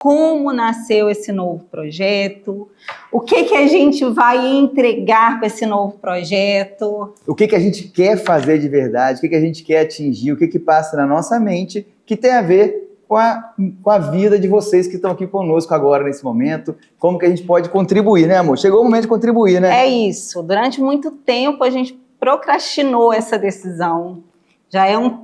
como nasceu esse novo projeto, o que a gente vai entregar com esse novo projeto. O que a gente quer fazer de verdade, o que a gente quer atingir, o que passa na nossa mente que tem a ver com a vida de vocês que estão aqui conosco agora, nesse momento. Como que a gente pode contribuir, né, amor? Chegou o momento de contribuir, né? É isso. Durante muito tempo a gente procrastinou essa decisão.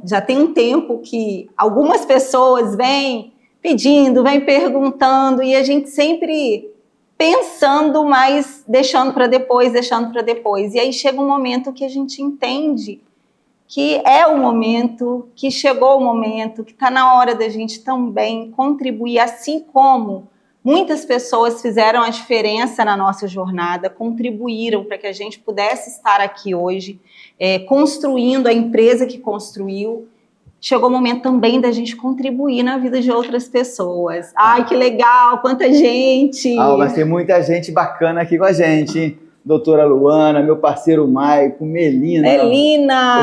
Já tem um tempo que algumas pessoas vêm pedindo, vêm perguntando, e a gente sempre pensando, mas deixando para depois. E aí chega um momento que a gente entende que é o momento, que chegou o momento, que está na hora da gente também contribuir, assim como muitas pessoas fizeram a diferença na nossa jornada, contribuíram para que a gente pudesse estar aqui hoje, construindo a empresa que construiu. Chegou o momento também da gente contribuir na vida de outras pessoas. Ai, que legal, quanta gente! Mas tem muita gente bacana aqui com a gente, hein? Doutora Luana, meu parceiro Maico, Melina,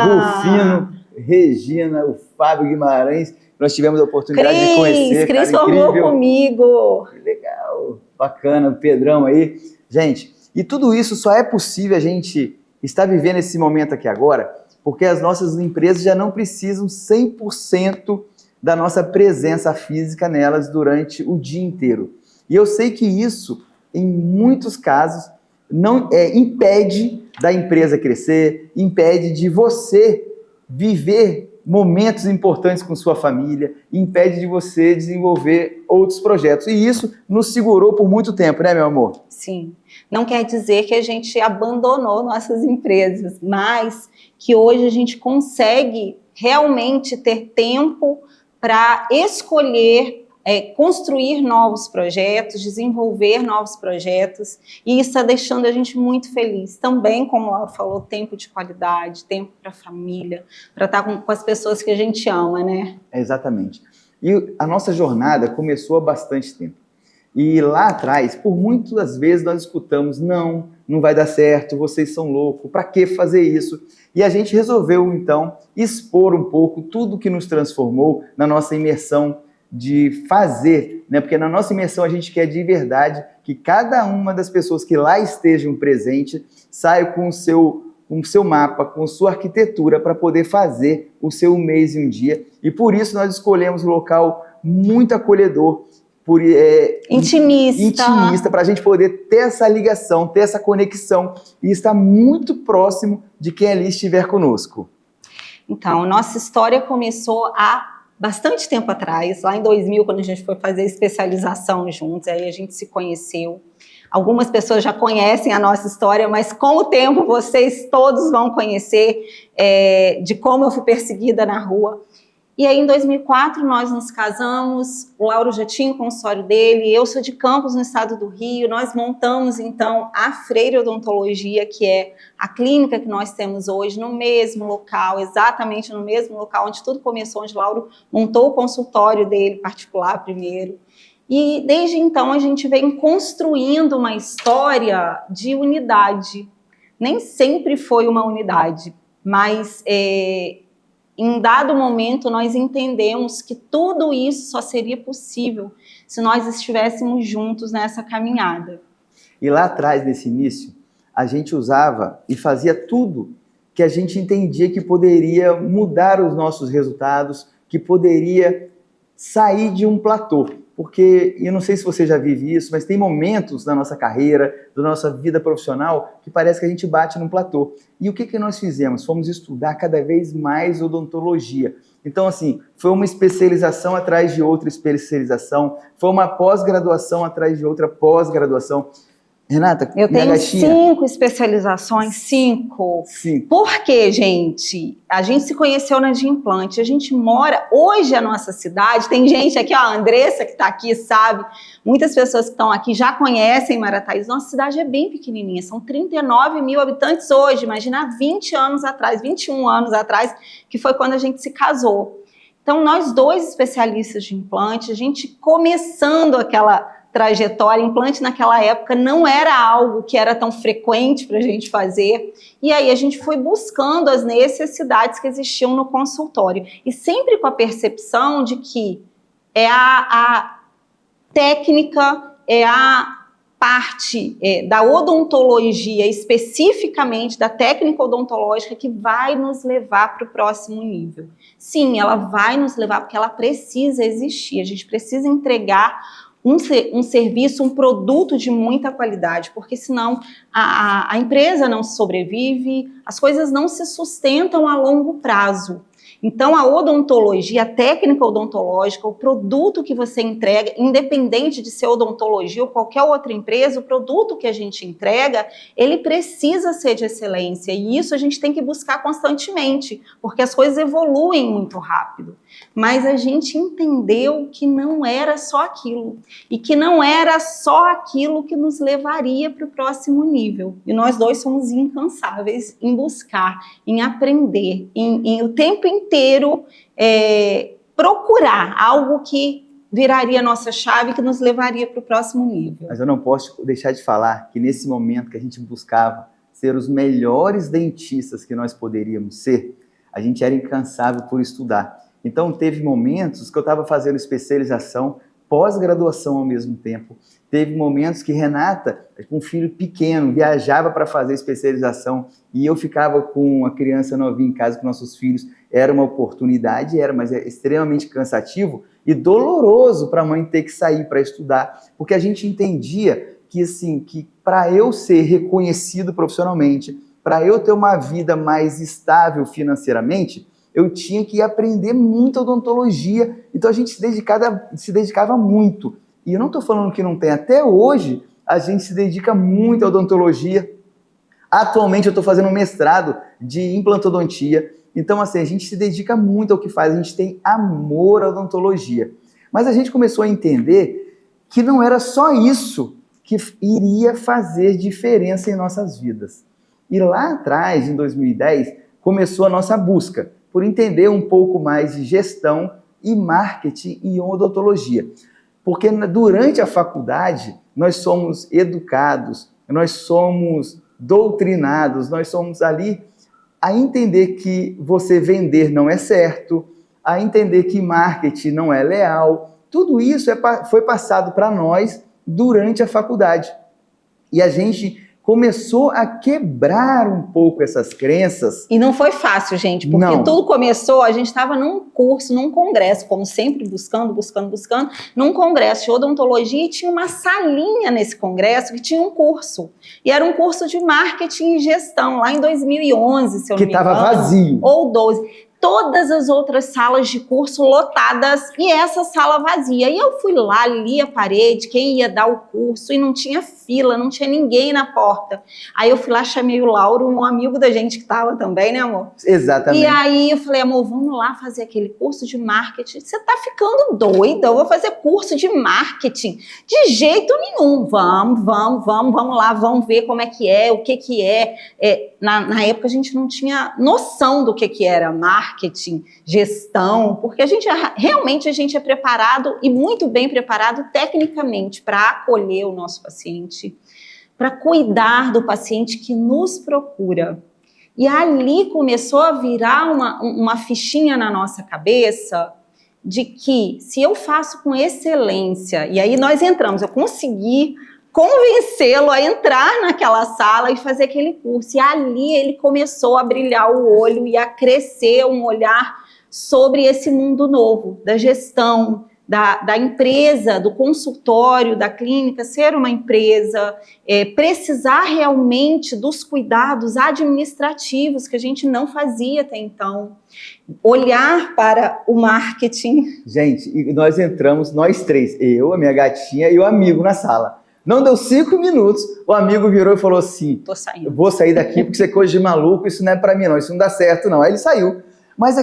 Rufino, Regina, o Fábio Guimarães. Nós tivemos a oportunidade de conhecer. Cris formou comigo. Que legal, bacana, o Pedrão aí. Gente, e tudo isso só é possível a gente estar vivendo esse momento aqui agora, porque as nossas empresas já não precisam 100% da nossa presença física nelas durante o dia inteiro. E eu sei que isso, em muitos casos, não impede da empresa crescer, impede de você viver momentos importantes com sua família, impede de você desenvolver outros projetos. E isso nos segurou por muito tempo, né, meu amor? Sim. Não quer dizer que a gente abandonou nossas empresas, mas que hoje a gente consegue realmente ter tempo para escolher construir novos projetos, desenvolver novos projetos, e isso está deixando a gente muito feliz. Também, como ela falou, tempo de qualidade, tempo para a família, para estar com as pessoas que a gente ama, né? Exatamente. E a nossa jornada começou há bastante tempo. E lá atrás, por muitas vezes nós escutamos, não vai dar certo, vocês são loucos, para que fazer isso? E a gente resolveu, então, expor um pouco tudo que nos transformou na nossa imersão de fazer, né? Porque na nossa imersão a gente quer de verdade que cada uma das pessoas que lá estejam presente saia com o seu mapa, com sua arquitetura para poder fazer o seu mês em um dia. E por isso nós escolhemos um local muito acolhedor, intimista, para a gente poder ter essa ligação, ter essa conexão e estar muito próximo de quem ali estiver conosco. Então, nossa história começou há bastante tempo atrás, lá em 2000, quando a gente foi fazer especialização juntos, aí a gente se conheceu. Algumas pessoas já conhecem a nossa história, mas com o tempo vocês todos vão conhecer de como eu fui perseguida na rua. E aí, em 2004, nós nos casamos, o Lauro já tinha o consultório dele, eu sou de Campos, no estado do Rio, nós montamos, então, a Freire Odontologia, que é a clínica que nós temos hoje, no mesmo local, exatamente no mesmo local onde tudo começou, onde o Lauro montou o consultório dele particular primeiro. E, desde então, a gente vem construindo uma história de unidade. Nem sempre foi uma unidade, mas em dado momento, nós entendemos que tudo isso só seria possível se nós estivéssemos juntos nessa caminhada. E lá atrás, nesse início, a gente usava e fazia tudo que a gente entendia que poderia mudar os nossos resultados, que poderia sair de um platô. Porque, eu não sei se você já vive isso, mas tem momentos na nossa carreira, da nossa vida profissional, que parece que a gente bate num platô. E o que nós fizemos? Fomos estudar cada vez mais odontologia. Então, assim, foi uma especialização atrás de outra especialização, foi uma pós-graduação atrás de outra pós-graduação. Renata, eu tenho 5 especializações, 5. Por quê, gente? A gente se conheceu na de implante, a gente mora, hoje a nossa cidade, tem gente aqui, ó, a Andressa que está aqui, sabe? Muitas pessoas que estão aqui já conhecem Marataízes, nossa cidade é bem pequenininha, são 39 mil habitantes hoje, imagina há 20 anos atrás, 21 anos atrás, que foi quando a gente se casou. Então, nós dois especialistas de implante, a gente começando aquela trajetória, implante naquela época não era algo que era tão frequente para a gente fazer, e aí a gente foi buscando as necessidades que existiam no consultório, e sempre com a percepção de que técnica, é a parte da odontologia, especificamente da técnica odontológica, que vai nos levar para o próximo nível. Sim, ela vai nos levar porque ela precisa existir, a gente precisa entregar um serviço, um produto de muita qualidade, porque senão a empresa não sobrevive, as coisas não se sustentam a longo prazo. Então, a odontologia, a técnica odontológica, o produto que você entrega, independente de ser odontologia ou qualquer outra empresa, o produto que a gente entrega, ele precisa ser de excelência. E isso a gente tem que buscar constantemente, porque as coisas evoluem muito rápido. Mas a gente entendeu que não era só aquilo. E que não era só aquilo que nos levaria para o próximo nível. E nós dois somos incansáveis em buscar, em aprender, em o tempo inteiro procurar algo que viraria a nossa chave, que nos levaria para o próximo nível. Mas eu não posso deixar de falar que nesse momento que a gente buscava ser os melhores dentistas que nós poderíamos ser, a gente era incansável por estudar. Então teve momentos que eu estava fazendo especialização, pós-graduação ao mesmo tempo. Teve momentos que Renata, com um filho pequeno, viajava para fazer especialização e eu ficava com uma criança novinha em casa com nossos filhos. Era uma oportunidade, mas é extremamente cansativo e doloroso para a mãe ter que sair para estudar, porque a gente entendia que, assim, que para eu ser reconhecido profissionalmente, para eu ter uma vida mais estável financeiramente, eu tinha que aprender muito odontologia. Então a gente se dedicava muito. E eu não estou falando que não tem. Até hoje a gente se dedica muito à odontologia. Atualmente eu estou fazendo um mestrado de implantodontia. Então assim, a gente se dedica muito ao que faz. A gente tem amor à odontologia. Mas a gente começou a entender que não era só isso que iria fazer diferença em nossas vidas. E lá atrás, em 2010, começou a nossa busca por entender um pouco mais de gestão e marketing e odontologia. Porque durante a faculdade, nós somos educados, nós somos doutrinados, nós somos ali a entender que você vender não é certo, a entender que marketing não é leal. Tudo isso foi passado para nós durante a faculdade. E a gente começou a quebrar um pouco essas crenças. E não foi fácil, gente, porque tudo começou, a gente estava num curso, num congresso, como sempre, buscando, num congresso de odontologia, e tinha uma salinha nesse congresso que tinha um curso. E era um curso de marketing e gestão, lá em 2011, se eu não me engano. Que estava vazio. Ou 12. Todas as outras salas de curso lotadas e essa sala vazia. E eu fui lá, li a parede, quem ia dar o curso, e não tinha fila, não tinha ninguém na porta. Aí eu fui lá, chamei o Lauro, um amigo da gente que estava também, né, amor? Exatamente. E aí eu falei, amor, vamos lá fazer aquele curso de marketing. Você tá ficando doida? Eu vou fazer curso de marketing? De jeito nenhum. Vamos lá, vamos ver como é que é, o que que é. Na época a gente não tinha noção do que era marketing, gestão, porque a gente é preparado e muito bem preparado tecnicamente para acolher o nosso paciente, para cuidar do paciente que nos procura. E ali começou a virar uma fichinha na nossa cabeça de que se eu faço com excelência, e aí nós entramos, eu consegui convencê-lo a entrar naquela sala e fazer aquele curso. E ali ele começou a brilhar o olho e a crescer um olhar sobre esse mundo novo, da gestão, da empresa, do consultório, da clínica, ser uma empresa, precisar realmente dos cuidados administrativos que a gente não fazia até então. Olhar para o marketing. Gente, e nós entramos, nós três, eu, a minha gatinha e o amigo na sala. Não deu 5 minutos, o amigo virou e falou assim, tô saindo. Eu vou sair daqui porque você é coisa de maluco, isso não é pra mim não, isso não dá certo não. Aí ele saiu. Mas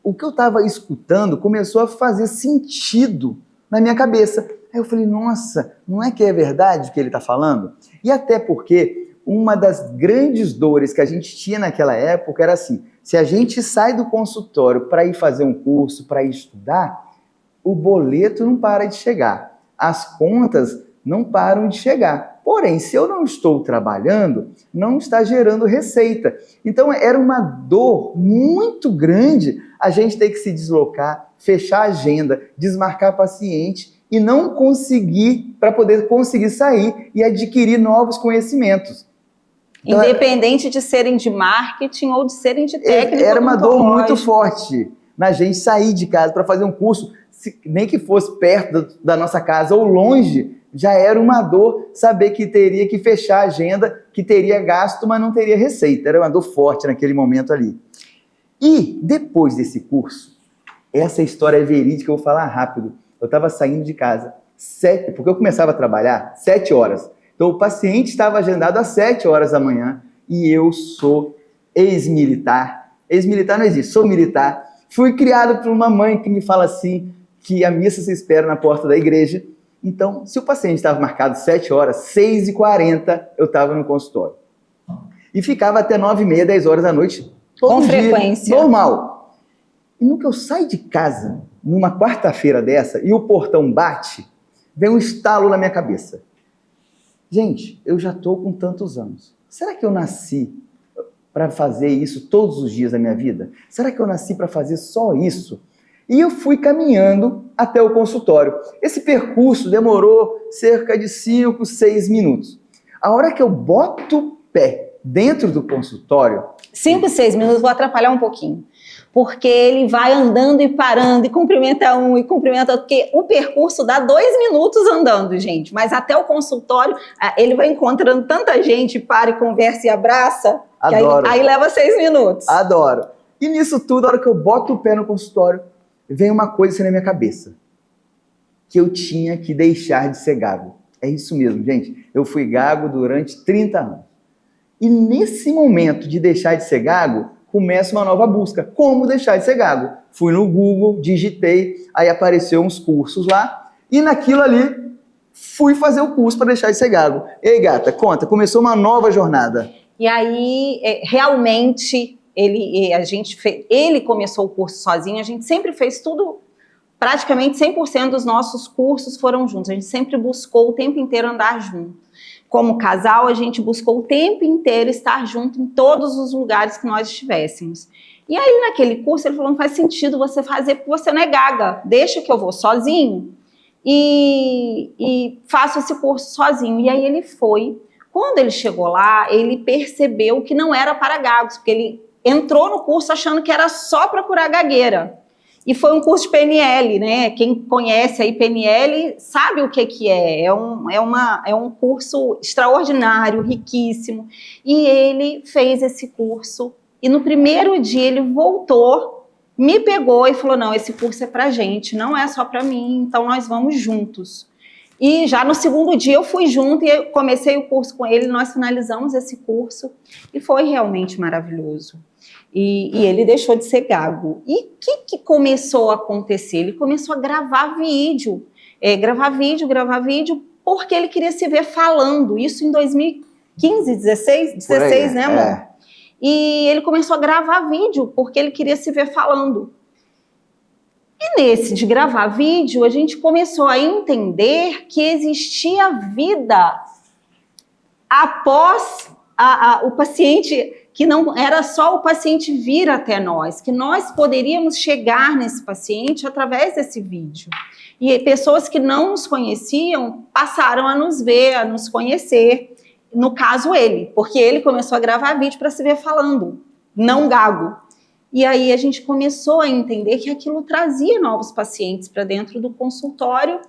o que eu estava escutando começou a fazer sentido na minha cabeça. Aí eu falei, nossa, não é que é verdade o que ele está falando? E até porque uma das grandes dores que a gente tinha naquela época era assim, se a gente sai do consultório para ir fazer um curso, para ir estudar, o boleto não para de chegar, as contas não param de chegar. Porém, se eu não estou trabalhando, não está gerando receita. Então, era uma dor muito grande a gente ter que se deslocar, fechar a agenda, desmarcar paciente e não conseguir, para poder conseguir sair e adquirir novos conhecimentos. Então, independente de serem de marketing ou de serem de técnica. Era uma dor muito forte na gente sair de casa para fazer um curso, nem que fosse perto da nossa casa ou longe, já era uma dor saber que teria que fechar a agenda, que teria gasto, mas não teria receita. Era uma dor forte naquele momento ali. E depois desse curso, essa história é verídica, eu vou falar rápido. Eu estava saindo de casa, porque eu começava a trabalhar 7 horas. Então o paciente estava agendado às 7 horas da manhã e eu sou ex-militar. Ex-militar não existe, sou militar. Fui criado por uma mãe que me fala assim, que a missa se espera na porta da igreja. Então, se o paciente estava marcado 7 horas, 6h40 eu estava no consultório. E ficava até 9h30, 10 horas da noite, todo com dia, frequência. Normal. E no que eu saio de casa, numa quarta-feira dessa, e o portão bate, vem um estalo na minha cabeça. Gente, eu já estou com tantos anos. Será que eu nasci para fazer isso todos os dias da minha vida? Será que eu nasci para fazer só isso? E eu fui caminhando até o consultório. Esse percurso demorou cerca de 5, 6 minutos. A hora que eu boto o pé dentro do consultório... 5, 6 minutos, vou atrapalhar um pouquinho. Porque ele vai andando e parando, e cumprimenta um, e cumprimenta outro, porque o percurso dá 2 minutos andando, gente. Mas até o consultório, ele vai encontrando tanta gente, para e conversa e abraça, Adoro. Que aí leva 6 minutos. Adoro. E nisso tudo, a hora que eu boto o pé no consultório, vem uma coisa assim na minha cabeça. Que eu tinha que deixar de ser gago. É isso mesmo, gente. Eu fui gago durante 30 anos. E nesse momento de deixar de ser gago, começa uma nova busca. Como deixar de ser gago? Fui no Google, digitei, aí apareceu uns cursos lá, e naquilo ali, fui fazer o curso para deixar de ser gago. Ei, gata, conta, começou uma nova jornada. E aí, realmente, ele começou o curso sozinho, a gente sempre fez tudo, praticamente 100% dos nossos cursos foram juntos, a gente sempre buscou o tempo inteiro andar junto. Como casal, a gente buscou o tempo inteiro estar junto em todos os lugares que nós estivéssemos. E aí, naquele curso, ele falou, não faz sentido você fazer, porque você não é gaga, deixa que eu vou sozinho e faço esse curso sozinho. E aí ele foi. Quando ele chegou lá, ele percebeu que não era para gagos, porque ele entrou no curso achando que era só para curar gagueira. E foi um curso de PNL, né? Quem conhece aí PNL sabe o que é. É um curso extraordinário, riquíssimo. E ele fez esse curso. E no primeiro dia ele voltou, me pegou e falou, não, esse curso é pra gente, não é só para mim, então nós vamos juntos. E já no segundo dia eu fui junto e eu comecei o curso com ele, nós finalizamos esse curso e foi realmente maravilhoso. E ele deixou de ser gago. E o que começou a acontecer? Ele começou a gravar vídeo, gravar vídeo, porque ele queria se ver falando. Isso em 2015, 16, né, amor? É. E ele começou a gravar vídeo, porque ele queria se ver falando. E nesse de gravar vídeo, a gente começou a entender que existia vida após o paciente, que não era só o paciente vir até nós, que nós poderíamos chegar nesse paciente através desse vídeo. E pessoas que não nos conheciam passaram a nos ver, a nos conhecer, no caso ele, porque ele começou a gravar vídeo para se ver falando, não gago. E aí a gente começou a entender que aquilo trazia novos pacientes para dentro do consultório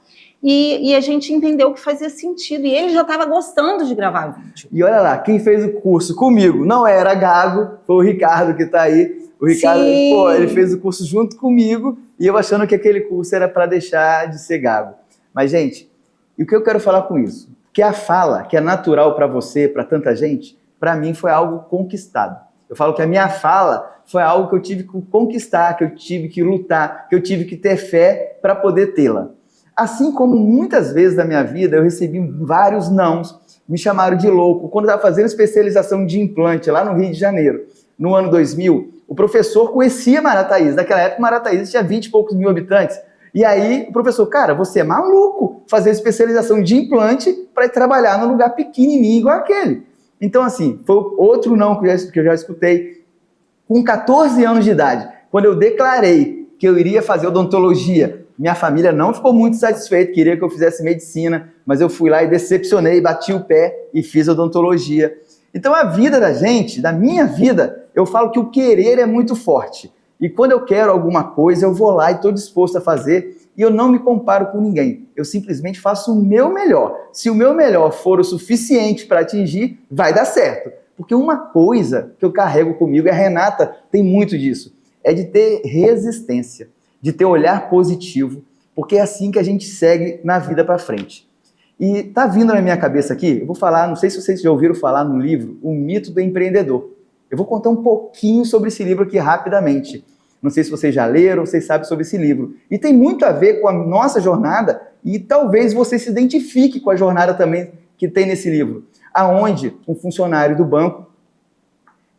e a gente entendeu que fazia sentido. E ele já estava gostando de gravar vídeo. E olha lá, quem fez o curso comigo não era gago, foi o Ricardo que está aí. O Ricardo, pô, ele fez o curso junto comigo e eu achando que aquele curso era para deixar de ser gago. Mas, gente, e o que eu quero falar com isso? Que a fala, que é natural para você, para tanta gente, para mim foi algo conquistado. Eu falo que a minha fala foi algo que eu tive que conquistar, que eu tive que lutar, que eu tive que ter fé para poder tê-la. Assim como muitas vezes na minha vida eu recebi vários nãos, me chamaram de louco. Quando eu estava fazendo especialização de implante lá no Rio de Janeiro, no ano 2000, o professor conhecia Marataízes. Naquela época, Marataízes tinha 20 e poucos mil habitantes. E aí, o professor, cara, você é maluco fazer especialização de implante para ir trabalhar num lugar pequenininho igual aquele. Então, assim, foi outro não que eu já escutei. Com 14 anos de idade, quando eu declarei que eu iria fazer odontologia Minha família não ficou muito satisfeita, queria que eu fizesse medicina, mas eu fui lá e decepcionei, bati o pé e fiz odontologia. Então a vida da gente, da minha vida, eu falo que o querer é muito forte. E quando eu quero alguma coisa, eu vou lá e estou disposto a fazer, e eu não me comparo com ninguém. Eu simplesmente faço o meu melhor. Se o meu melhor for o suficiente para atingir, vai dar certo. Porque uma coisa que eu carrego comigo, e a Renata tem muito disso, é de ter resistência, de ter olhar positivo, porque é assim que a gente segue na vida para frente. E tá vindo na minha cabeça aqui, eu vou falar, não sei se vocês já ouviram falar no livro O Mito do Empreendedor. Eu vou contar um pouquinho sobre esse livro aqui rapidamente. Não sei se vocês já leram, vocês sabem sobre esse livro. E tem muito a ver com a nossa jornada e talvez você se identifique com a jornada também que tem nesse livro. Aonde um funcionário do banco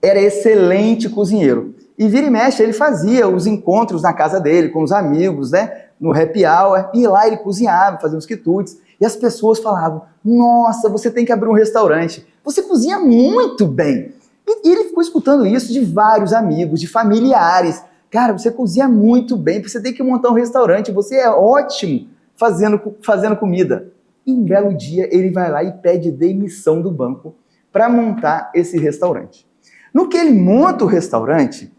era excelente cozinheiro. E vira e mexe, ele fazia os encontros na casa dele, com os amigos, né? No happy hour, e lá ele cozinhava, fazia uns quitutes. E as pessoas falavam, nossa, você tem que abrir um restaurante. Você cozinha muito bem. E ele ficou escutando isso de vários amigos, de familiares. Cara, você cozinha muito bem, você tem que montar um restaurante, você é ótimo fazendo comida. E um belo dia ele vai lá e pede demissão do banco para montar esse restaurante. No que ele monta o restaurante,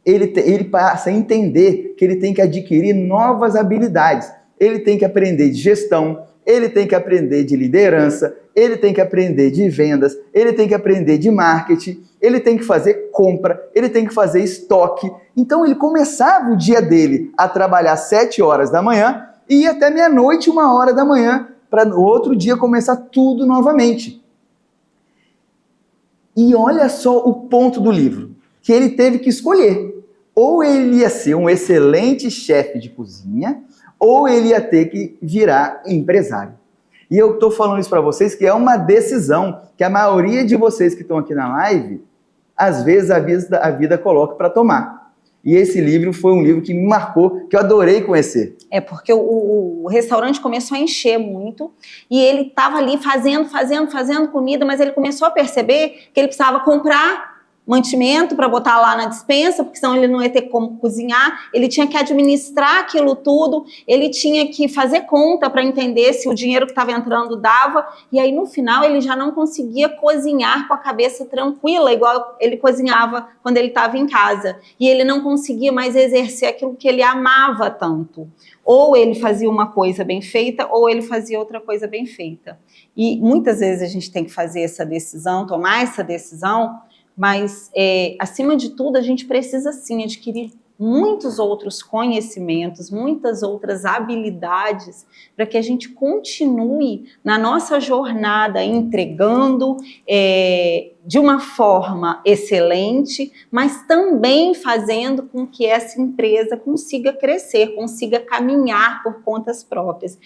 ele passa a entender que ele tem que adquirir novas habilidades. Ele tem que aprender de gestão, ele tem que aprender de liderança, ele tem que aprender de vendas, ele tem que aprender de marketing, ele tem que fazer compra, ele tem que fazer estoque. Então ele começava o dia dele a trabalhar 7 horas da manhã e ia até meia-noite, 1 hora da manhã, para no outro dia começar tudo novamente. E olha só o ponto do livro, que ele teve que escolher. Ou ele ia ser um excelente chefe de cozinha, ou ele ia ter que virar empresário. E eu estou falando isso para vocês que é uma decisão que a maioria de vocês que estão aqui na live, às vezes a vida coloca para tomar. E esse livro foi um livro que me marcou, que eu adorei conhecer. É porque o restaurante começou a encher muito e ele estava ali fazendo comida, mas ele começou a perceber que ele precisava comprar mantimento para botar lá na despensa, porque senão ele não ia ter como cozinhar, ele tinha que administrar aquilo tudo, ele tinha que fazer conta para entender se o dinheiro que estava entrando dava, e aí no final ele já não conseguia cozinhar com a cabeça tranquila, igual ele cozinhava quando ele estava em casa, e ele não conseguia mais exercer aquilo que ele amava tanto. Ou ele fazia uma coisa bem feita, ou ele fazia outra coisa bem feita. E muitas vezes a gente tem que fazer essa decisão, tomar essa decisão, mas, acima de tudo, a gente precisa, sim, adquirir muitos outros conhecimentos, muitas outras habilidades, para que a gente continue na nossa jornada entregando de uma forma excelente, mas também fazendo com que essa empresa consiga crescer, consiga caminhar por contas próprias.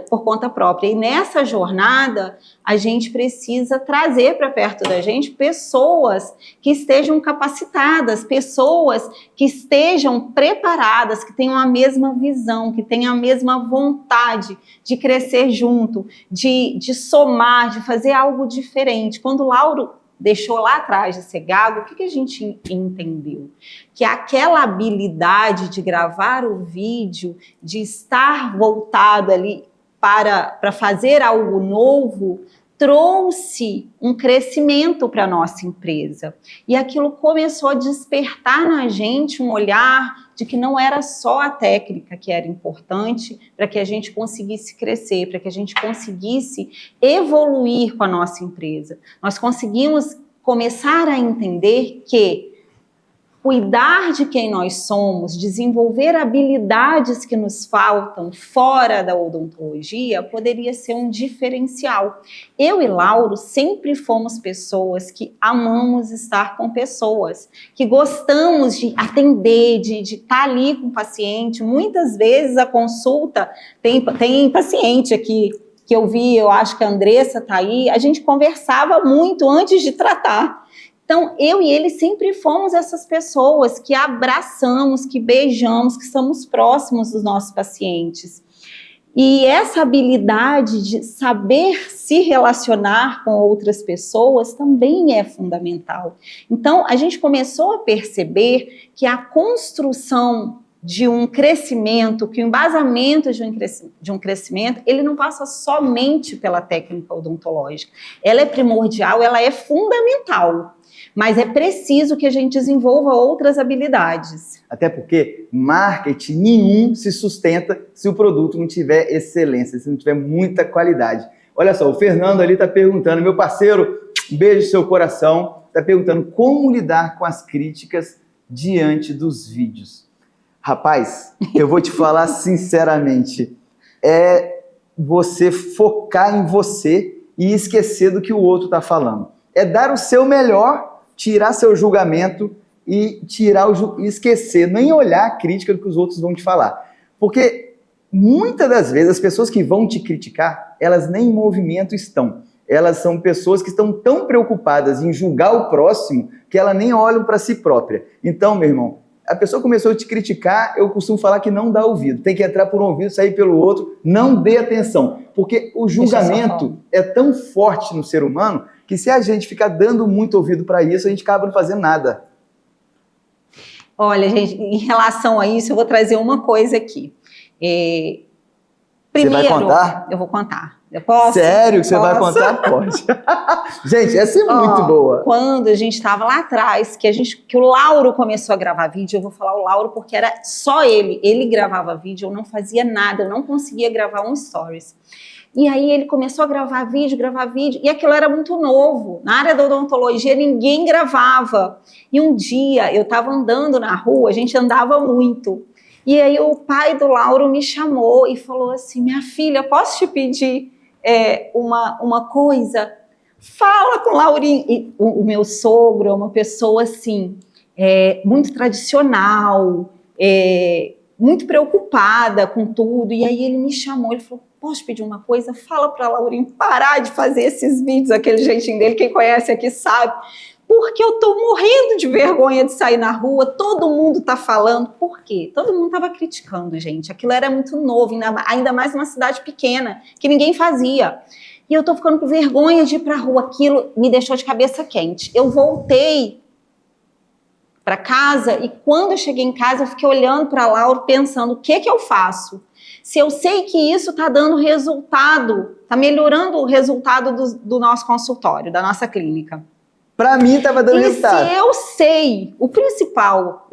Por conta própria. E nessa jornada, a gente precisa trazer para perto da gente pessoas que estejam capacitadas, pessoas que estejam preparadas, que tenham a mesma visão, que tenham a mesma vontade de crescer junto, de somar, de fazer algo diferente. Quando o Lauro deixou lá atrás de ser gago, o que a gente entendeu? Que aquela habilidade de gravar o vídeo, de estar voltado ali para fazer algo novo, trouxe um crescimento para a nossa empresa. E aquilo começou a despertar na gente um olhar de que não era só a técnica que era importante para que a gente conseguisse crescer, para que a gente conseguisse evoluir com a nossa empresa. Nós conseguimos começar a entender que cuidar de quem nós somos, desenvolver habilidades que nos faltam fora da odontologia, poderia ser um diferencial. Eu e Lauro sempre fomos pessoas que amamos estar com pessoas, que gostamos de atender, de estar ali com o paciente. Muitas vezes a consulta, tem paciente aqui que eu vi, eu acho que a Andressa está aí, a gente conversava muito antes de tratar. Então, eu e ele sempre fomos essas pessoas que abraçamos, que beijamos, que somos próximos dos nossos pacientes. E essa habilidade de saber se relacionar com outras pessoas também é fundamental. Então, a gente começou a perceber que a construção de um crescimento, que o embasamento de um crescimento, ele não passa somente pela técnica odontológica. Ela é primordial, ela é fundamental, mas é preciso que a gente desenvolva outras habilidades. Até porque marketing nenhum se sustenta se o produto não tiver excelência, se não tiver muita qualidade. Olha só, o Fernando ali está perguntando, meu parceiro, um beijo no seu coração, está perguntando como lidar com as críticas diante dos vídeos. Rapaz, eu vou te falar sinceramente, é você focar em você e esquecer do que o outro está falando. É dar o seu melhor, tirar seu julgamento e esquecer, nem olhar a crítica do que os outros vão te falar. Porque muitas das vezes as pessoas que vão te criticar, elas nem em movimento estão. Elas são pessoas que estão tão preocupadas em julgar o próximo que elas nem olham para si própria. Então, meu irmão, a pessoa começou a te criticar, eu costumo falar que não dá ouvido. Tem que entrar por um ouvido, sair pelo outro. Não dê atenção. Porque o julgamento é tão forte no ser humano que se a gente ficar dando muito ouvido para isso, a gente acaba não fazendo nada. Olha, gente, em relação a isso, eu vou trazer uma coisa aqui. Primeiro, você vai contar? Eu vou contar. Eu posso? Sério que você vai contar? Pode. Gente, essa é muito boa. Quando a gente estava lá atrás, que o Lauro começou a gravar vídeo, eu vou falar o Lauro porque era só ele. Ele gravava vídeo, eu não fazia nada, eu não conseguia gravar um stories. E aí ele começou a gravar vídeo, e aquilo era muito novo. Na área da odontologia, ninguém gravava. E um dia, eu estava andando na rua, a gente andava muito. E aí o pai do Lauro me chamou e falou assim, minha filha, posso te pedir uma coisa? Fala com o Laurinho. E o meu sogro é uma pessoa assim, muito tradicional, muito preocupada com tudo. E aí ele me chamou, ele falou, posso pedir uma coisa? Fala para Laurinho parar de fazer esses vídeos, aquele jeitinho dele, quem conhece aqui sabe. Porque eu tô morrendo de vergonha de sair na rua, todo mundo tá falando. Por quê? Todo mundo tava criticando, gente. Aquilo era muito novo, ainda mais numa cidade pequena, que ninguém fazia. E eu tô ficando com vergonha de ir pra rua. Aquilo me deixou de cabeça quente. Eu voltei para casa e quando eu cheguei em casa, eu fiquei olhando para Lauro, pensando, o que eu faço? Se eu sei que isso tá dando resultado, tá melhorando o resultado do nosso consultório, da nossa clínica. Para mim estava dando resultado. Se eu sei, o principal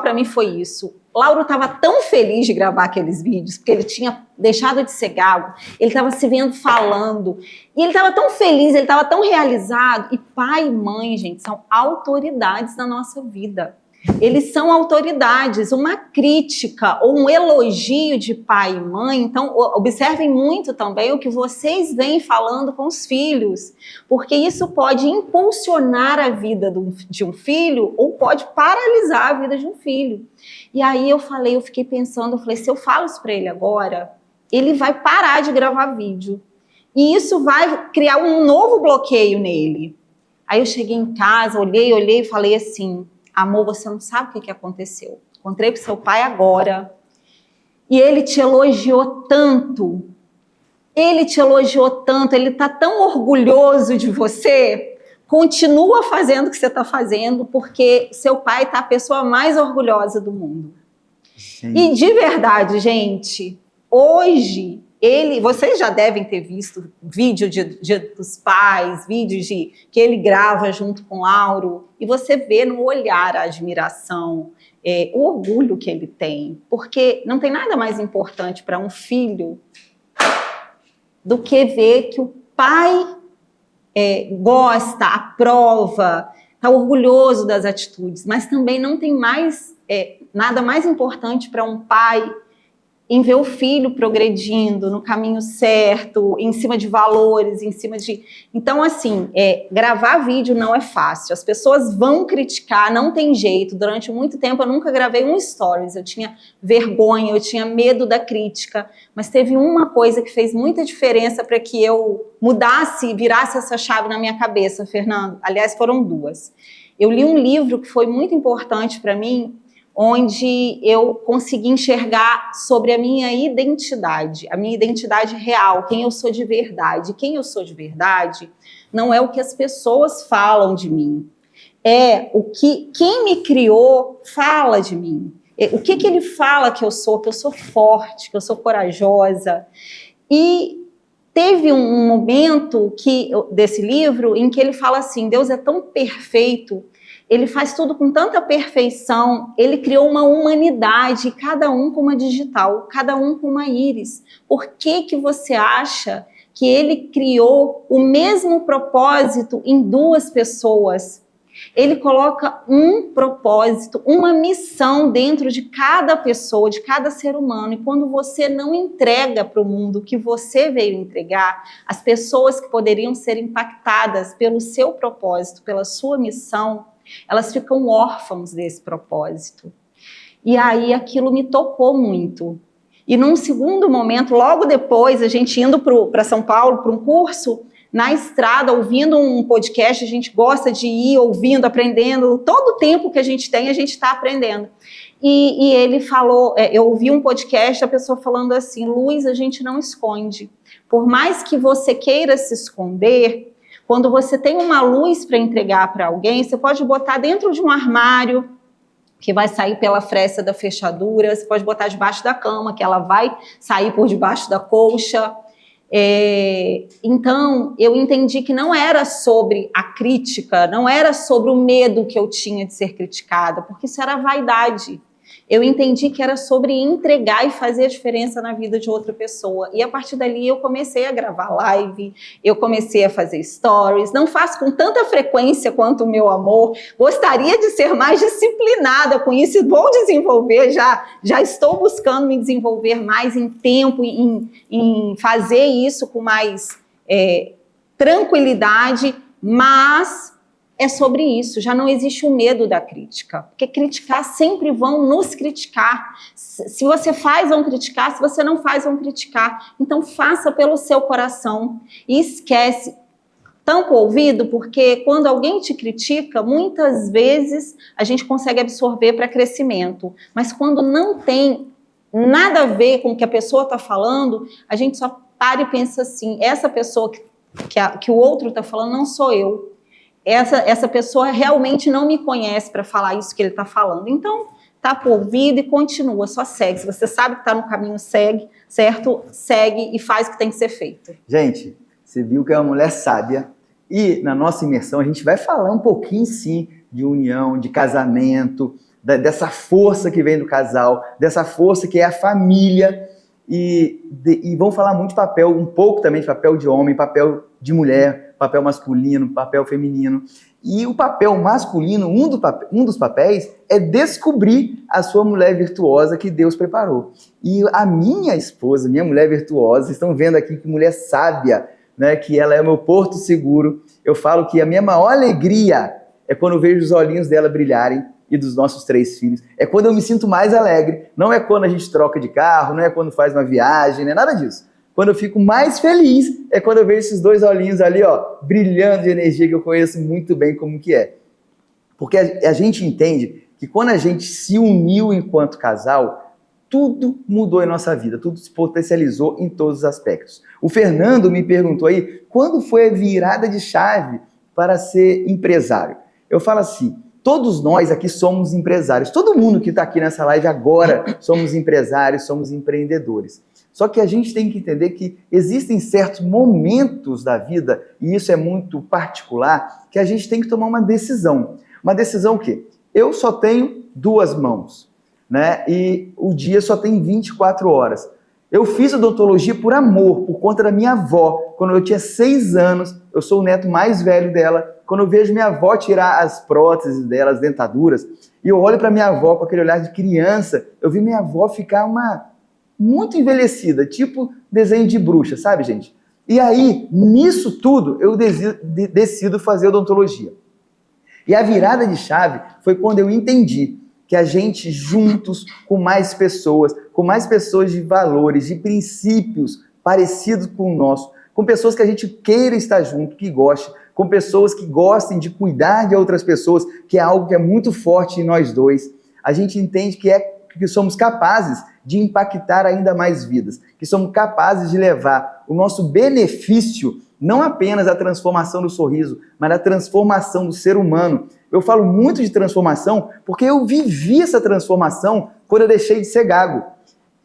para mim foi isso. Lauro estava tão feliz de gravar aqueles vídeos, porque ele tinha deixado de ser gago, ele estava se vendo falando, e ele estava tão feliz, ele estava tão realizado. E pai e mãe, gente, são autoridades na nossa vida. Eles são autoridades. Uma crítica ou um elogio de pai e mãe, então observem muito também o que vocês vêm falando com os filhos, porque isso pode impulsionar a vida de um filho ou pode paralisar a vida de um filho. E aí eu fiquei pensando, se eu falo isso para ele agora, ele vai parar de gravar vídeo. E isso vai criar um novo bloqueio nele. Aí eu cheguei em casa, olhei e falei assim, amor, você não sabe o que aconteceu. Encontrei com seu pai agora. E ele te elogiou tanto. Ele está tão orgulhoso de você. Continua fazendo o que você está fazendo, porque seu pai está a pessoa mais orgulhosa do mundo. Sim. E de verdade, gente, hoje... vocês já devem ter visto vídeo dos pais, vídeos que ele grava junto com o Lauro, e você vê no olhar a admiração, o orgulho que ele tem, porque não tem nada mais importante para um filho do que ver que o pai gosta, aprova, está orgulhoso das atitudes, mas também não tem nada mais importante para um pai em ver o filho progredindo no caminho certo, em cima de valores, em cima de... Então, assim, gravar vídeo não é fácil. As pessoas vão criticar, não tem jeito. Durante muito tempo eu nunca gravei um stories. Eu tinha vergonha, eu tinha medo da crítica. Mas teve uma coisa que fez muita diferença para que eu virasse essa chave na minha cabeça, Fernando. Aliás, foram duas. Eu li um livro que foi muito importante para mim, onde eu consegui enxergar sobre a minha identidade real, quem eu sou de verdade. Quem eu sou de verdade não é o que as pessoas falam de mim, é o que quem me criou fala de mim. O que ele fala que eu sou forte, que eu sou corajosa. E teve um momento desse livro em que ele fala assim, Deus é tão perfeito, ele faz tudo com tanta perfeição, ele criou uma humanidade, cada um com uma digital, cada um com uma íris. Por que você acha que ele criou o mesmo propósito em duas pessoas? Ele coloca um propósito, uma missão dentro de cada pessoa, de cada ser humano. E quando você não entrega para o mundo o que você veio entregar, as pessoas que poderiam ser impactadas pelo seu propósito, pela sua missão, elas ficam órfãos desse propósito. E aí aquilo me tocou muito. E num segundo momento, logo depois, a gente indo para São Paulo para um curso, na estrada, ouvindo um podcast, a gente gosta de ir ouvindo, aprendendo, todo o tempo que a gente tem, a gente está aprendendo. E ele falou, eu ouvi um podcast, a pessoa falando assim, luz a gente não esconde. Por mais que você queira se esconder, quando você tem uma luz para entregar para alguém, você pode botar dentro de um armário, que vai sair pela fresta da fechadura, você pode botar debaixo da cama, que ela vai sair por debaixo da colcha. Então, eu entendi que não era sobre a crítica, não era sobre o medo que eu tinha de ser criticada, porque isso era vaidade. Eu entendi que era sobre entregar e fazer a diferença na vida de outra pessoa. E a partir dali eu comecei a gravar live, eu comecei a fazer stories. Não faço com tanta frequência quanto o meu amor. Gostaria de ser mais disciplinada com isso. Vou desenvolver, já estou buscando me desenvolver mais em tempo, em fazer isso com mais tranquilidade, mas é sobre isso, já não existe o medo da crítica, porque criticar sempre vão nos criticar, se você faz vão criticar, se você não faz vão criticar, então faça pelo seu coração e esquece, tampa o ouvido, porque quando alguém te critica, muitas vezes a gente consegue absorver para crescimento, mas quando não tem nada a ver com o que a pessoa está falando, a gente só para e pensa assim, essa pessoa que o outro está falando não sou eu, essa pessoa realmente não me conhece para falar isso que ele está falando. Então, tapa o ouvido e continua, só segue. Se você sabe que está no caminho certo, segue e faz o que tem que ser feito. Gente, você viu que é uma mulher sábia. E na nossa imersão a gente vai falar um pouquinho, sim, de união, de casamento, dessa força que vem do casal, dessa força que é a família. E vamos falar muito de papel, um pouco também de papel de homem, papel de mulher, papel masculino, papel feminino. E o papel masculino, um dos papéis, é descobrir a sua mulher virtuosa que Deus preparou. E a minha esposa, minha mulher virtuosa, vocês estão vendo aqui que mulher sábia, né, que ela é o meu porto seguro. Eu falo que a minha maior alegria é quando eu vejo os olhinhos dela brilharem, e dos nossos 3 filhos. É quando eu me sinto mais alegre. Não é quando a gente troca de carro, não é quando faz uma viagem, não é nada disso. Quando eu fico mais feliz é quando eu vejo esses 2 olhinhos ali, ó, brilhando de energia, que eu conheço muito bem como que é. Porque a gente entende que quando a gente se uniu enquanto casal, tudo mudou em nossa vida, tudo se potencializou em todos os aspectos. O Fernando me perguntou aí, quando foi a virada de chave para ser empresário? Eu falo assim, todos nós aqui somos empresários. Todo mundo que está aqui nessa live agora somos empresários, somos empreendedores. Só que a gente tem que entender que existem certos momentos da vida, e isso é muito particular, que a gente tem que tomar uma decisão. Uma decisão o quê? Eu só tenho 2 mãos, né? E o dia só tem 24 horas. Eu fiz odontologia por amor, por conta da minha avó. Quando eu tinha 6 anos, eu sou o neto mais velho dela. Quando eu vejo minha avó tirar as próteses dela, as dentaduras, e eu olho para minha avó com aquele olhar de criança, eu vi minha avó ficar muito envelhecida, tipo desenho de bruxa, sabe, gente? E aí, nisso tudo, eu decido fazer odontologia. E a virada de chave foi quando eu entendi que a gente juntos, com mais pessoas de valores, de princípios parecidos com o nosso, com pessoas que a gente queira estar junto, que goste, com pessoas que gostem de cuidar de outras pessoas, que é algo que é muito forte em nós dois. A gente entende que somos capazes de impactar ainda mais vidas, que somos capazes de levar o nosso benefício, não apenas a transformação do sorriso, mas a transformação do ser humano. Eu falo muito de transformação porque eu vivi essa transformação quando eu deixei de ser gago.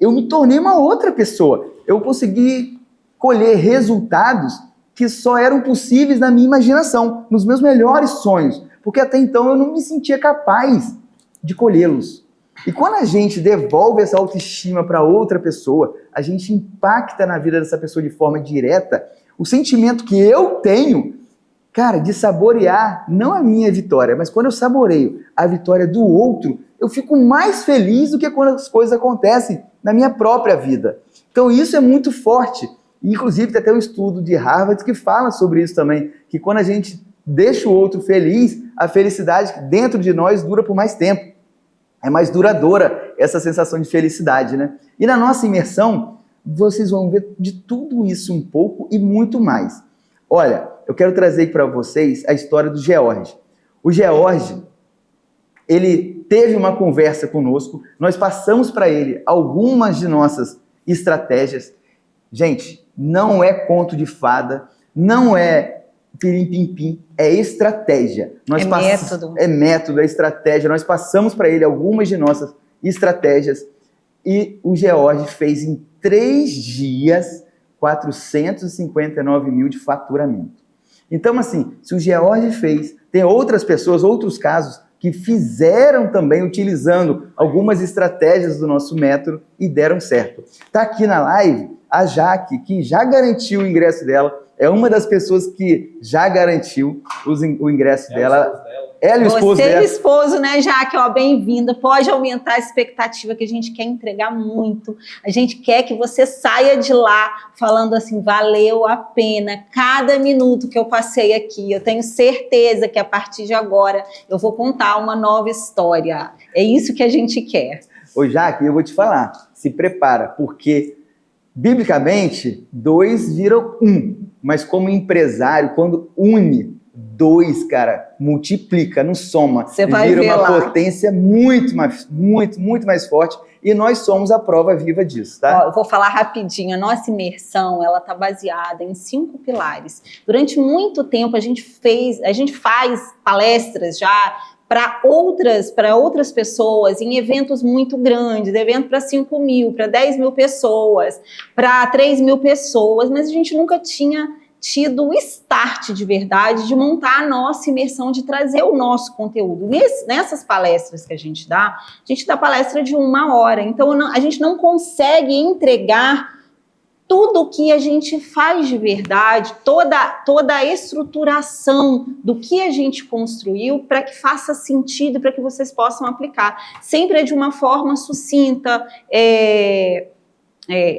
Eu me tornei uma outra pessoa. Eu consegui colher resultados que só eram possíveis na minha imaginação, nos meus melhores sonhos, porque até então eu não me sentia capaz de colhê-los. E quando a gente devolve essa autoestima para outra pessoa, a gente impacta na vida dessa pessoa de forma direta, o sentimento que eu tenho, cara, de saborear, não a minha vitória, mas quando eu saboreio a vitória do outro, eu fico mais feliz do que quando as coisas acontecem na minha própria vida. Então isso é muito forte. Inclusive tem até um estudo de Harvard que fala sobre isso também, que quando a gente deixa o outro feliz, a felicidade dentro de nós dura por mais tempo. É mais duradoura essa sensação de felicidade, né? E na nossa imersão, vocês vão ver de tudo isso um pouco e muito mais. Olha, eu quero trazer para vocês a história do George. O George, ele teve uma conversa conosco, nós passamos para ele algumas de nossas estratégias. Gente, não é conto de fada, não é pirim-pim-pim, é estratégia. Método. É método, é estratégia. Nós passamos para ele algumas de nossas estratégias e o George fez em 3 dias 459 mil de faturamento. Então, assim, se o George fez, tem outras pessoas, outros casos que fizeram também utilizando algumas estratégias do nosso método e deram certo. Está aqui na live a Jaque, que já garantiu o ingresso dela, é uma das pessoas que já garantiu o ingresso dela. Ela e o esposo dela. Você e o esposo, né, Jaque? Ó, bem-vinda. Pode aumentar a expectativa, que a gente quer entregar muito. A gente quer que você saia de lá falando assim, valeu a pena cada minuto que eu passei aqui. Eu tenho certeza que a partir de agora eu vou contar uma nova história. É isso que a gente quer. Ô, Jaque, eu vou te falar, se prepara, porque biblicamente 2 viram 1. Mas como empresário, quando une 2, cara, multiplica, não soma. Você vai vira ver uma lá. potência muito mais forte. E nós somos a prova viva disso, tá? Ó, eu vou falar rapidinho. A nossa imersão, ela tá baseada em 5 pilares. Durante muito tempo a gente faz palestras já para outras pessoas, em eventos muito grandes, evento para 5 mil, para 10 mil pessoas, para 3 mil pessoas, mas a gente nunca tinha tido o start de verdade de montar a nossa imersão, de trazer o nosso conteúdo. Nessas palestras que a gente dá palestra de 1 hora, então a gente não consegue entregar tudo o que a gente faz de verdade, toda a estruturação do que a gente construiu para que faça sentido, para que vocês possam aplicar. Sempre é de uma forma sucinta,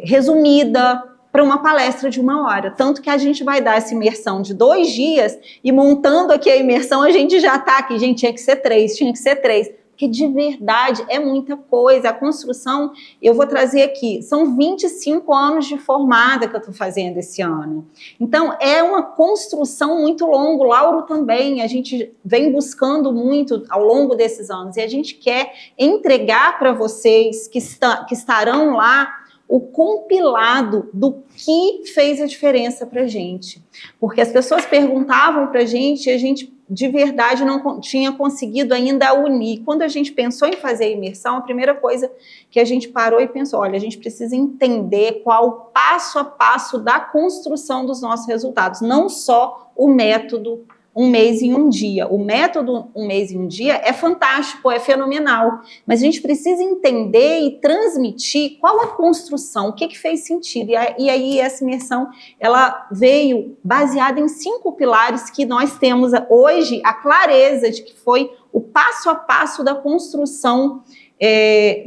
resumida, para uma palestra de 1 hora. Tanto que a gente vai dar essa imersão de 2 dias e montando aqui a imersão, a gente já está aqui. Gente, tinha que ser 3. Porque de verdade é muita coisa. A construção, eu vou trazer aqui, são 25 anos de formada que eu estou fazendo esse ano. Então, é uma construção muito longa. O Lauro também, a gente vem buscando muito ao longo desses anos. E a gente quer entregar para vocês que estarão lá o compilado do que fez a diferença para a gente. Porque as pessoas perguntavam para a gente de verdade não tinha conseguido ainda unir. Quando a gente pensou em fazer a imersão, a primeira coisa que a gente parou e pensou, olha, a gente precisa entender qual o passo a passo da construção dos nossos resultados, não só o método 1 mês em 1 dia. O método 1 mês em 1 dia é fantástico, é fenomenal, mas a gente precisa entender e transmitir qual a construção, o que fez sentido. E aí essa imersão, ela veio baseada em 5 pilares que nós temos hoje a clareza de que foi o passo a passo da construção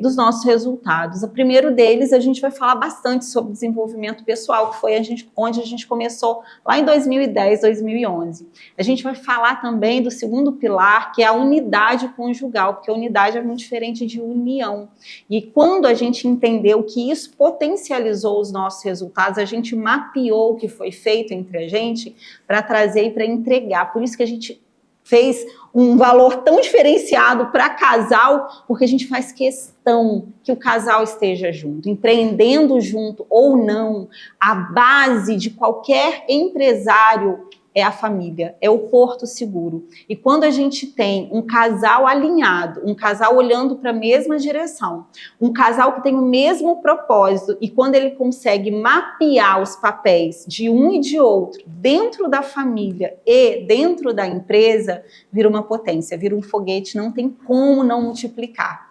dos nossos resultados. O primeiro deles, a gente vai falar bastante sobre desenvolvimento pessoal, que foi onde a gente começou lá em 2010, 2011. A gente vai falar também do segundo pilar, que é a unidade conjugal, porque a unidade é muito diferente de união. E quando a gente entendeu que isso potencializou os nossos resultados, a gente mapeou o que foi feito entre a gente para trazer e para entregar. Por isso que a gente fez um valor tão diferenciado para casal, porque a gente faz questão que o casal esteja junto, empreendendo junto ou não. A base de qualquer empresário é a família, é o porto seguro. E quando a gente tem um casal alinhado, um casal olhando para a mesma direção, um casal que tem o mesmo propósito, e quando ele consegue mapear os papéis de um e de outro dentro da família e dentro da empresa, vira uma potência, vira um foguete, não tem como não multiplicar.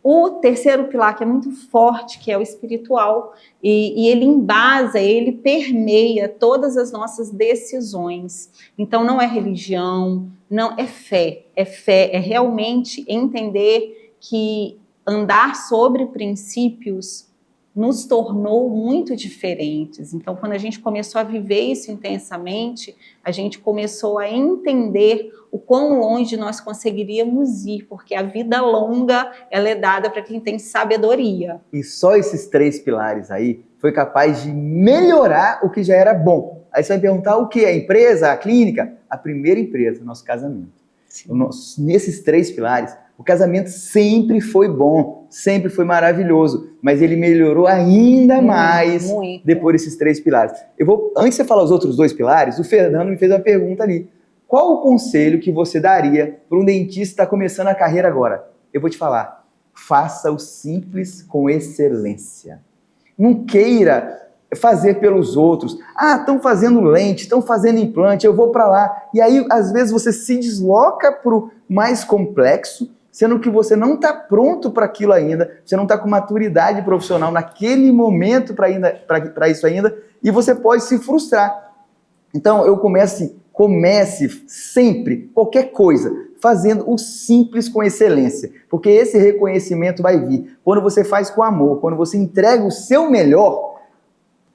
O terceiro pilar, que é muito forte, que é o espiritual, e ele embasa, ele permeia todas as nossas decisões. Então, não é religião, não é fé, é realmente entender que andar sobre princípios nos tornou muito diferentes. Então, quando a gente começou a viver isso intensamente, a gente começou a entender o quão longe nós conseguiríamos ir, porque a vida longa, ela é dada para quem tem sabedoria. E só esses 3 pilares aí foi capaz de melhorar o que já era bom. Aí você vai me perguntar o que? A empresa, a clínica? A primeira empresa, nosso casamento. Nesses 3 pilares, o casamento sempre foi bom, sempre foi maravilhoso, mas ele melhorou ainda mais depois desses 3 pilares. Antes de você falar os outros 2 pilares, o Fernando me fez uma pergunta ali. Qual o conselho que você daria para um dentista que está começando a carreira agora? Eu vou te falar, faça o simples com excelência. Não queira fazer pelos outros. Estão fazendo lente, estão fazendo implante, eu vou para lá. E aí, às vezes, você se desloca para o mais complexo, sendo que você não está pronto para aquilo ainda, você não está com maturidade profissional naquele momento para isso ainda, e você pode se frustrar. Então, comece sempre, qualquer coisa, fazendo o simples com excelência, porque esse reconhecimento vai vir. Quando você faz com amor, quando você entrega o seu melhor,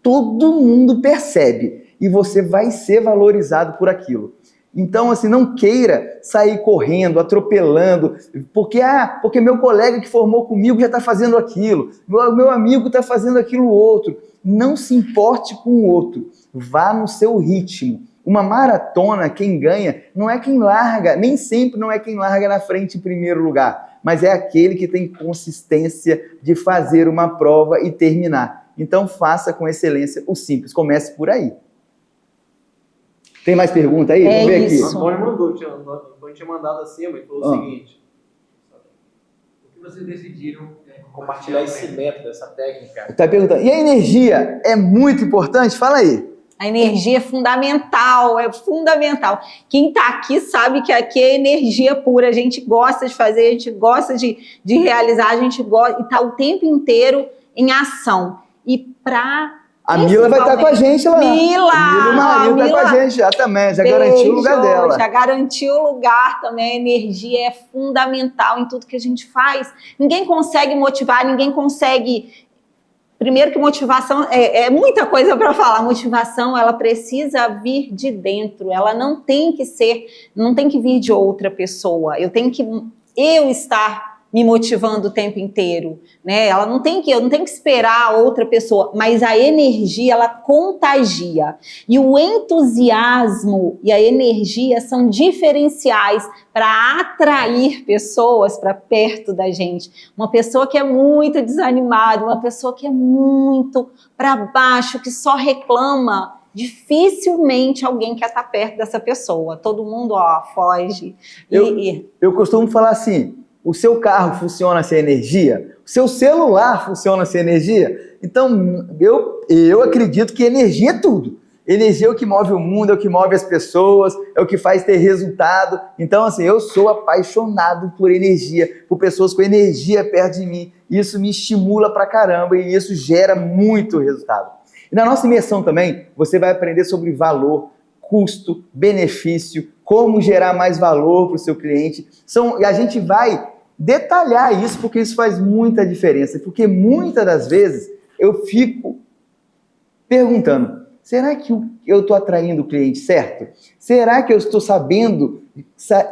todo mundo percebe e você vai ser valorizado por aquilo. Então, assim, não queira sair correndo, atropelando, porque meu colega que formou comigo já está fazendo aquilo, meu amigo está fazendo aquilo outro. Não se importe com o outro, vá no seu ritmo. Uma maratona, quem ganha, não é quem larga, nem sempre não é quem larga na frente em primeiro lugar, mas é aquele que tem consistência de fazer uma prova e terminar. Então, faça com excelência o simples, comece por aí. Tem mais pergunta aí? Vamos ver aqui. O Antônio mandou, tinha mandado acima e falou o seguinte: por que vocês decidiram compartilhar esse método, essa técnica? Está perguntando, e a energia é muito importante? Fala aí. A energia é fundamental, Quem está aqui sabe que aqui é energia pura, a gente gosta de fazer, a gente gosta de realizar, a gente gosta, e está o tempo inteiro em ação. E para... A Mila vai estar com a gente lá. Mila e o marido está com a gente já também, já garantiu o lugar dela. Já garantiu o lugar também, a energia é fundamental em tudo que a gente faz. Ninguém consegue motivar, ninguém consegue... Primeiro que motivação, é muita coisa para falar, motivação ela precisa vir de dentro, ela não tem que vir de outra pessoa, eu tenho que estar me motivando o tempo inteiro, né? Eu não tenho que esperar outra pessoa, mas a energia ela contagia, e o entusiasmo e a energia são diferenciais para atrair pessoas para perto da gente. Uma pessoa que é muito desanimada, uma pessoa que é muito para baixo, que só reclama, dificilmente alguém quer estar perto dessa pessoa. Todo mundo foge. Eu costumo falar assim, o seu carro funciona sem energia, o seu celular funciona sem energia. Então, eu acredito que energia é tudo. Energia é o que move o mundo, é o que move as pessoas, é o que faz ter resultado. Então, assim, eu sou apaixonado por energia, por pessoas com energia perto de mim. Isso me estimula pra caramba e isso gera muito resultado. E na nossa imersão também, você vai aprender sobre valor, custo, benefício, como gerar mais valor para o seu cliente. E a gente vai detalhar isso, porque isso faz muita diferença. Porque muitas das vezes eu fico perguntando, será que eu estou atraindo o cliente certo? Será que eu estou sabendo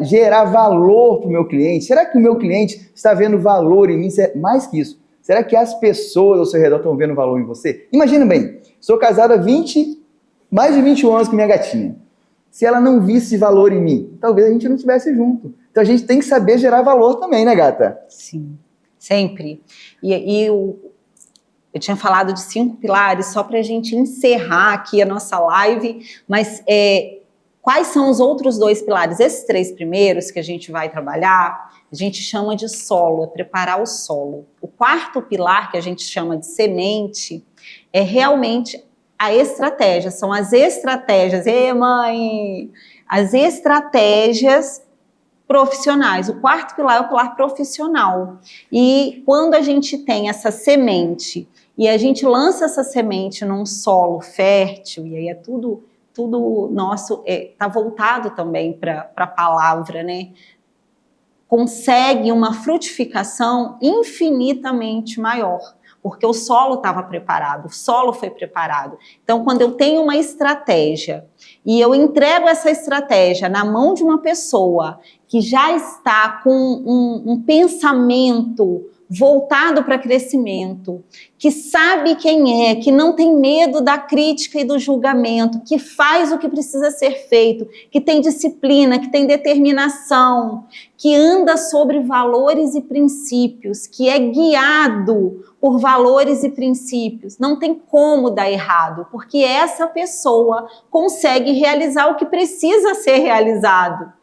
gerar valor para o meu cliente? Será que o meu cliente está vendo valor em mim? Mais que isso, será que as pessoas ao seu redor estão vendo valor em você? Imagina bem, sou casado há mais de 21 anos com minha gatinha. Se ela não visse valor em mim, talvez a gente não estivesse junto. Então a gente tem que saber gerar valor também, né, gata? Sim, sempre. Eu tinha falado de 5 pilares só para a gente encerrar aqui a nossa live, mas Quais são os outros 2 pilares? Esses 3 primeiros que a gente vai trabalhar, a gente chama de solo, é preparar o solo. O 4º pilar, que a gente chama de semente, é realmente a estratégia, são as estratégias, mãe! As estratégias profissionais. O 4º pilar é o pilar profissional. E quando a gente tem essa semente e a gente lança essa semente num solo fértil, e aí é tudo nosso, tá voltado também para a palavra, né? Consegue uma frutificação infinitamente maior, porque o solo estava preparado, o solo foi preparado. Então, quando eu tenho uma estratégia e eu entrego essa estratégia na mão de uma pessoa que já está com um pensamento voltado para crescimento, que sabe quem é, que não tem medo da crítica e do julgamento, que faz o que precisa ser feito, que tem disciplina, que tem determinação, que anda sobre valores e princípios, que é guiado por valores e princípios, não tem como dar errado, porque essa pessoa consegue realizar o que precisa ser realizado.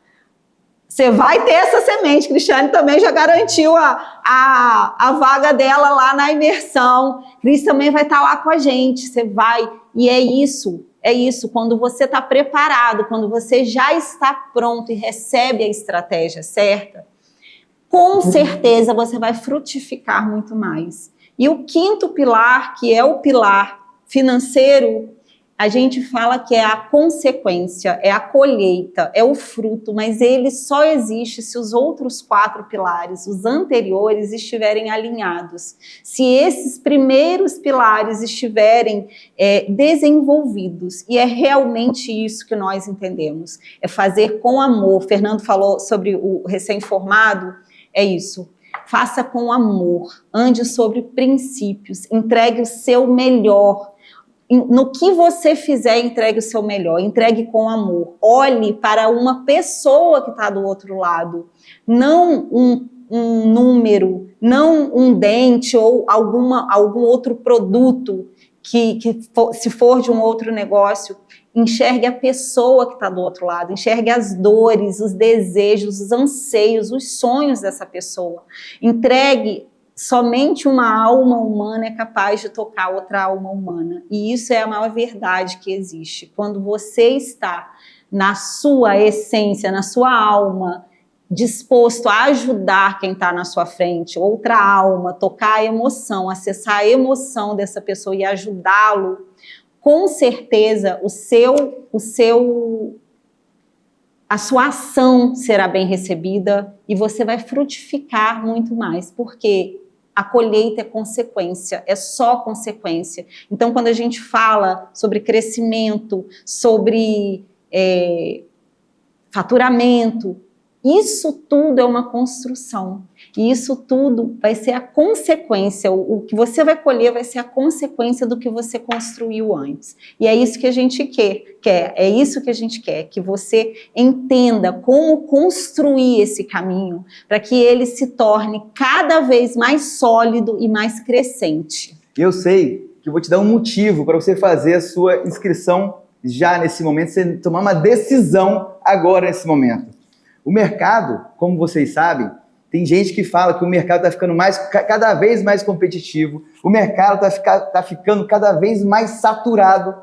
Você vai ter essa semente. Cristiane também já garantiu a vaga dela lá na imersão. Cris também vai estar lá com a gente. Você vai, e é isso. Quando você está preparado, quando você já está pronto e recebe a estratégia certa, com certeza você vai frutificar muito mais. E o 5º pilar, que é o pilar financeiro, a gente fala que é a consequência, é a colheita, é o fruto, mas ele só existe se os outros 4 pilares, os anteriores, estiverem alinhados. Se esses primeiros pilares estiverem desenvolvidos, e é realmente isso que nós entendemos, é fazer com amor. Fernando falou sobre o recém-formado, é isso. Faça com amor, ande sobre princípios, entregue o seu melhor. No que você fizer, entregue o seu melhor, entregue com amor. Olhe para uma pessoa que está do outro lado, não um número, não um dente ou algum outro produto se for de um outro negócio. Enxergue a pessoa que está do outro lado, enxergue as dores, os desejos, os anseios, os sonhos dessa pessoa. Entregue. Somente uma alma humana é capaz de tocar outra alma humana. E isso é a maior verdade que existe. Quando você está na sua essência, na sua alma, disposto a ajudar quem está na sua frente, outra alma, tocar a emoção, acessar a emoção dessa pessoa e ajudá-lo, com certeza a sua ação será bem recebida e você vai frutificar muito mais, porque a colheita é consequência, é só consequência. Então, quando a gente fala sobre crescimento, sobre faturamento, isso tudo é uma construção. E isso tudo vai ser a consequência. O que você vai colher vai ser a consequência do que você construiu antes. E é isso que a gente quer. É isso que a gente quer, que você entenda como construir esse caminho para que ele se torne cada vez mais sólido e mais crescente. Eu sei que eu vou te dar um motivo para você fazer a sua inscrição já nesse momento, você tomar uma decisão agora nesse momento. O mercado, como vocês sabem, tem gente que fala que o mercado está ficando cada vez mais competitivo, o mercado está ficando cada vez mais saturado.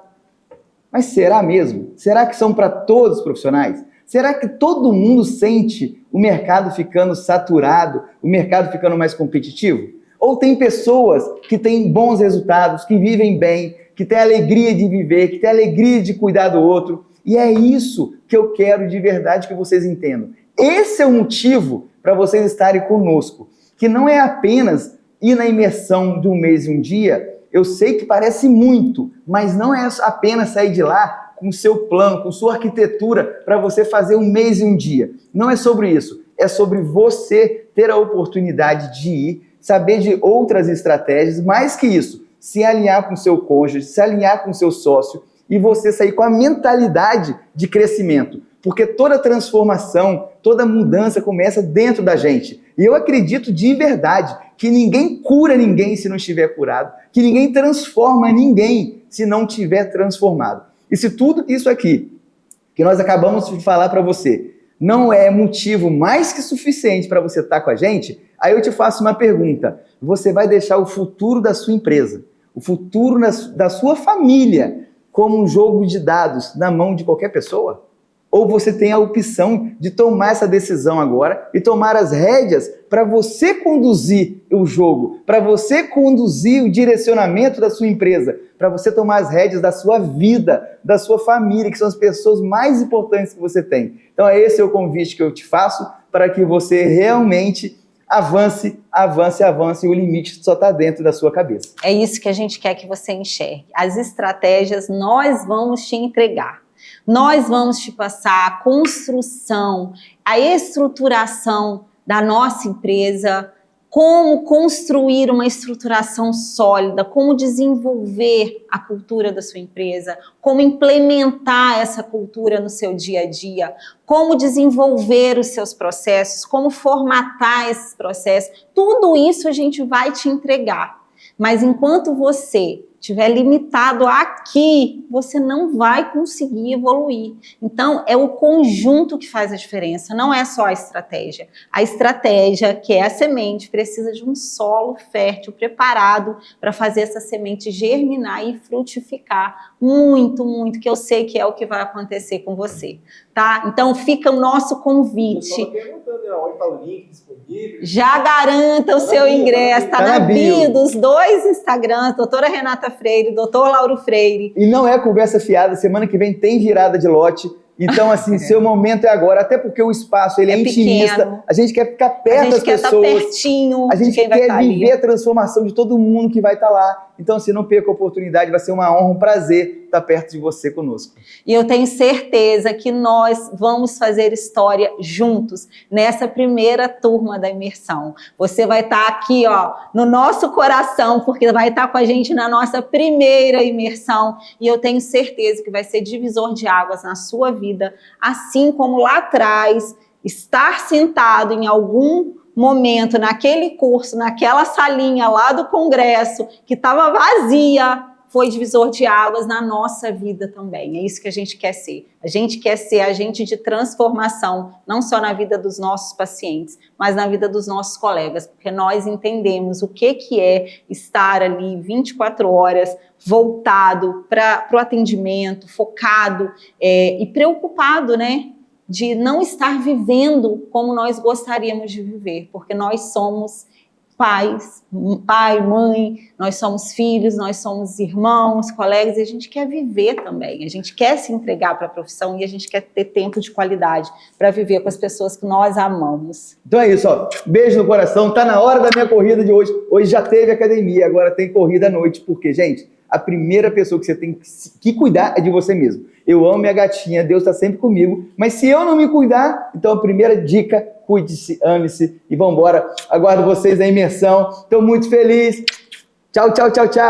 Mas será mesmo? Será que são para todos os profissionais? Será que todo mundo sente o mercado ficando saturado, o mercado ficando mais competitivo? Ou tem pessoas que têm bons resultados, que vivem bem, que têm alegria de viver, que têm alegria de cuidar do outro? E é isso que eu quero de verdade que vocês entendam. Esse é o motivo para vocês estarem conosco, que não é apenas ir na imersão de um mês e um dia. Eu sei que parece muito, mas não é apenas sair de lá com o seu plano, com sua arquitetura para você fazer um mês e um dia. Não é sobre isso, é sobre você ter a oportunidade de ir, saber de outras estratégias, mais que isso, se alinhar com o seu cônjuge, se alinhar com o seu sócio, e você sair com a mentalidade de crescimento. Porque toda transformação, toda mudança começa dentro da gente. E eu acredito de verdade que ninguém cura ninguém se não estiver curado, que ninguém transforma ninguém se não estiver transformado. E se tudo isso aqui que nós acabamos de falar para você, não é motivo mais que suficiente para você estar com a gente, aí eu te faço uma pergunta. Você vai deixar o futuro da sua empresa, o futuro da sua família, como um jogo de dados na mão de qualquer pessoa? Ou você tem a opção de tomar essa decisão agora e tomar as rédeas para você conduzir o jogo, para você conduzir o direcionamento da sua empresa, para você tomar as rédeas da sua vida, da sua família, que são as pessoas mais importantes que você tem. Então esse é o convite que eu te faço para que você realmente avance, e o limite só está dentro da sua cabeça. É isso que a gente quer que você enxergue. As estratégias nós vamos te entregar. Nós vamos te passar a construção, a estruturação da nossa empresa, como construir uma estruturação sólida, como desenvolver a cultura da sua empresa, como implementar essa cultura no seu dia a dia, como desenvolver os seus processos, como formatar esses processos. Tudo isso a gente vai te entregar. Mas enquanto você estiver limitado aqui, você não vai conseguir evoluir. Então, é o conjunto que faz a diferença, não é só a estratégia. A estratégia, que é a semente, precisa de um solo fértil, preparado para fazer essa semente germinar e frutificar muito, muito, que eu sei que é o que vai acontecer com você, tá? Então, fica o nosso convite. Já garanta o seu ingresso, tá na bio dos 2 Instagrams, doutora Renata Freire, doutor Lauro Freire. E não é conversa fiada, semana que vem tem virada de lote. Então, assim, seu momento é agora, até porque o espaço ele é intimista, pequeno. A gente quer ficar perto das pessoas, a gente quer estar pertinho, a gente quer viver ali. A transformação de todo mundo que vai estar lá. Então, assim, não perca a oportunidade, vai ser uma honra, um prazer estar perto de você conosco. E eu tenho certeza que nós vamos fazer história juntos nessa primeira turma da imersão. Você vai estar aqui, ó, no nosso coração, porque vai estar com a gente na nossa primeira imersão. E eu tenho certeza que vai ser divisor de águas na sua vida, assim como lá atrás, estar sentado em algum momento naquele curso, naquela salinha lá do congresso, que estava vazia, foi divisor de águas na nossa vida também. É isso que a gente quer ser. A gente quer ser agente de transformação, não só na vida dos nossos pacientes, mas na vida dos nossos colegas, porque nós entendemos o que é estar ali 24 horas voltado para o atendimento, focado e preocupado, né? De não estar vivendo como nós gostaríamos de viver, porque nós somos pai, mãe, nós somos filhos, nós somos irmãos, colegas, e a gente quer viver também, a gente quer se entregar para a profissão e a gente quer ter tempo de qualidade para viver com as pessoas que nós amamos. Então é isso, ó. Beijo no coração, tá na hora da minha corrida de hoje. Hoje já teve academia, agora tem corrida à noite, porque, gente, a primeira pessoa que você tem que cuidar é de você mesmo. Eu amo minha gatinha, Deus está sempre comigo, mas se eu não me cuidar, então a primeira dica, cuide-se, ame-se e vambora. Aguardo vocês na imersão. Estou muito feliz. Tchau, tchau, tchau, tchau.